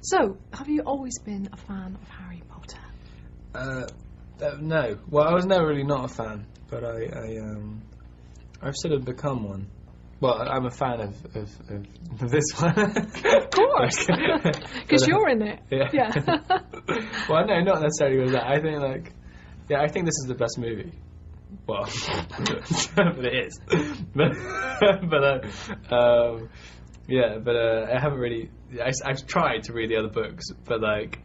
So, have you always been a fan of Harry Potter? No. Well, I was never really not a fan, but I've sort of become one. Well, I'm a fan of this one. Of course, because you're in it. Yeah. Well, no, not necessarily with that. I think I think this is the best movie. Well, but it is. But I haven't really. I've tried to read the other books, but like.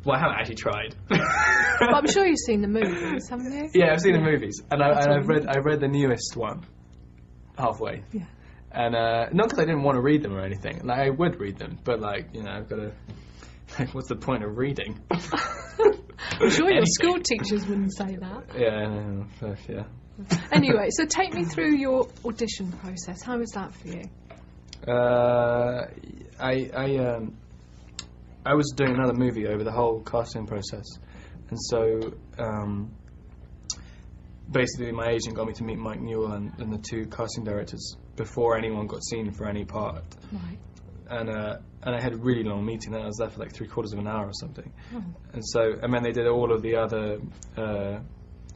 Well, I haven't actually tried. But I'm sure you've seen the movies, haven't you? Yeah, I've seen the movies, and I've read the newest one. Halfway. Yeah. And not because I didn't want to read them or anything. Like, I would read them, but like, you know, I've got to. Like, what's the point of reading? I'm sure your school teachers wouldn't say that. Yeah. Yeah. Anyway, so take me through your audition process. How was that for you? I was doing another movie over the whole casting process, and so. Basically, my agent got me to meet Mike Newell and the two casting directors before anyone got seen for any part. Right. And I had a really long meeting. I was there for like 3/4 of an hour or something. Oh. And then they did all of the other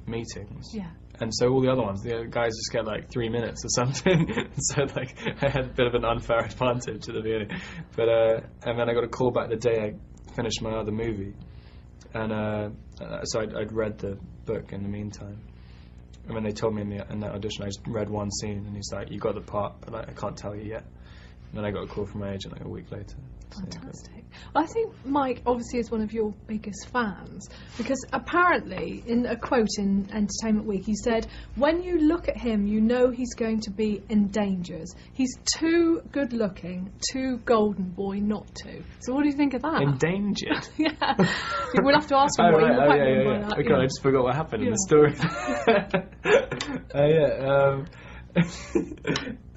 meetings. Yeah. And so all the other ones, the guys just get like 3 minutes or something. So like I had a bit of an unfair advantage at the beginning. But and then I got a call back the day I finished my other movie, and so I'd read the book in the meantime. And when they told me in that audition, I just read one scene, and he's like, "You got the part, but like, I can't tell you yet." And then I got a call from my agent like a week later. Fantastic. Well, I think Mike obviously is one of your biggest fans, because apparently in a quote in Entertainment Week he said, when you look at him you know he's going to be in dangers. He's too good looking, too golden boy not to. So what do you think of that? Endangered? Yeah. We'll have to ask him what he might mean by that. Okay, I just forgot what happened in the story.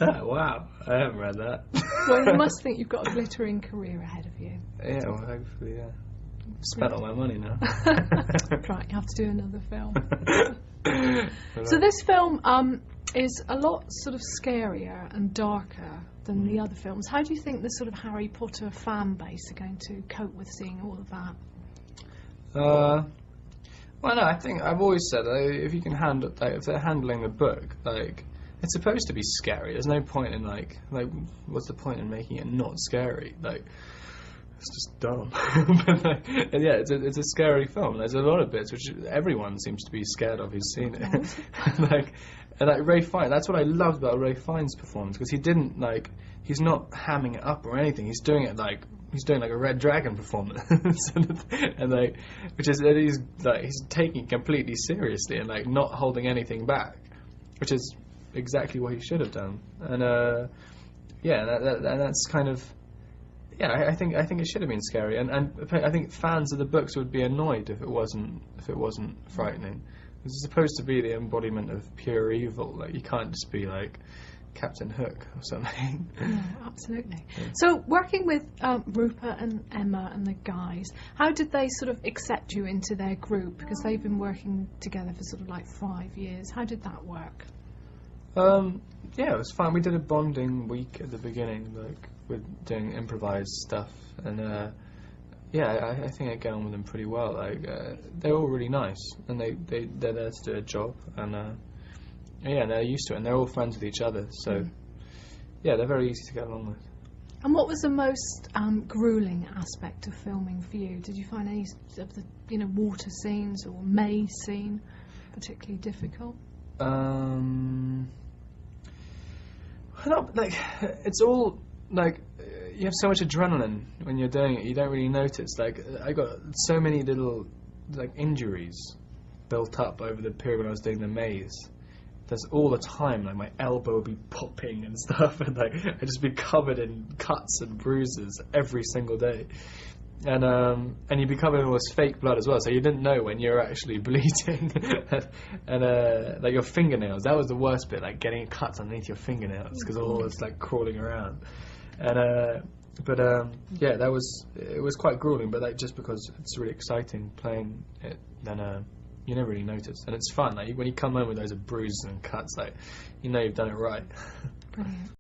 Wow, I haven't read that. Well, you must think you've got a glittering career ahead of you. Yeah, well, hopefully, yeah. Spent all my money now. Right, you have to do another film. So this film is a lot sort of scarier and darker than the other films. How do you think the sort of Harry Potter fan base are going to cope with seeing all of that? Well, no, I think I've always said if you can handle, like, if they're handling the book, like, it's supposed to be scary. There's no point in like, what's the point in making it not scary? Like, it's just dumb. But like, and yeah, it's a scary film. There's a lot of bits which everyone seems to be scared of who's seen it. And like Ray Fiennes, that's what I loved about Ray Fiennes' performance, because he didn't like, he's not hamming it up or anything. He's doing it like. He's doing like a Red Dragon performance, and like, which is that he's taking it completely seriously and like not holding anything back, which is exactly what he should have done. And that's kind of, yeah. I think it should have been scary, and I think fans of the books would be annoyed if it wasn't frightening. It's supposed to be the embodiment of pure evil. Like, you can't just be like Captain Hook or something. Yeah, absolutely. Yeah. So working with Rupert and Emma and the guys, how did they sort of accept you into their group? Because they've been working together for sort of like 5 years. How did that work? Yeah, it was fun. We did a bonding week at the beginning, like with doing improvised stuff, and yeah, I think I get on with them pretty well. Like they're all really nice, and they're there to do a job, and yeah, they're used to it, and they're all friends with each other, so yeah, they're very easy to get along with. And what was the most grueling aspect of filming for you? Did you find any of the water scenes or maze scene particularly difficult? Like, it's all like, you have so much adrenaline when you're doing it, you don't really notice. Like, I got so many little like injuries built up over the period when I was doing the maze. There's all the time, like my elbow would be popping and stuff, and like I'd just be covered in cuts and bruises every single day. And you'd be covered in all this fake blood as well, so you didn't know when you were actually bleeding. and like your fingernails, that was the worst bit, like getting cuts underneath your fingernails, because all was like crawling around. And yeah, it was quite grueling, but like just because it's really exciting playing it, then you never really notice, and it's fun. Like when you come home with those bruises and cuts, like you know you've done it right. Brilliant.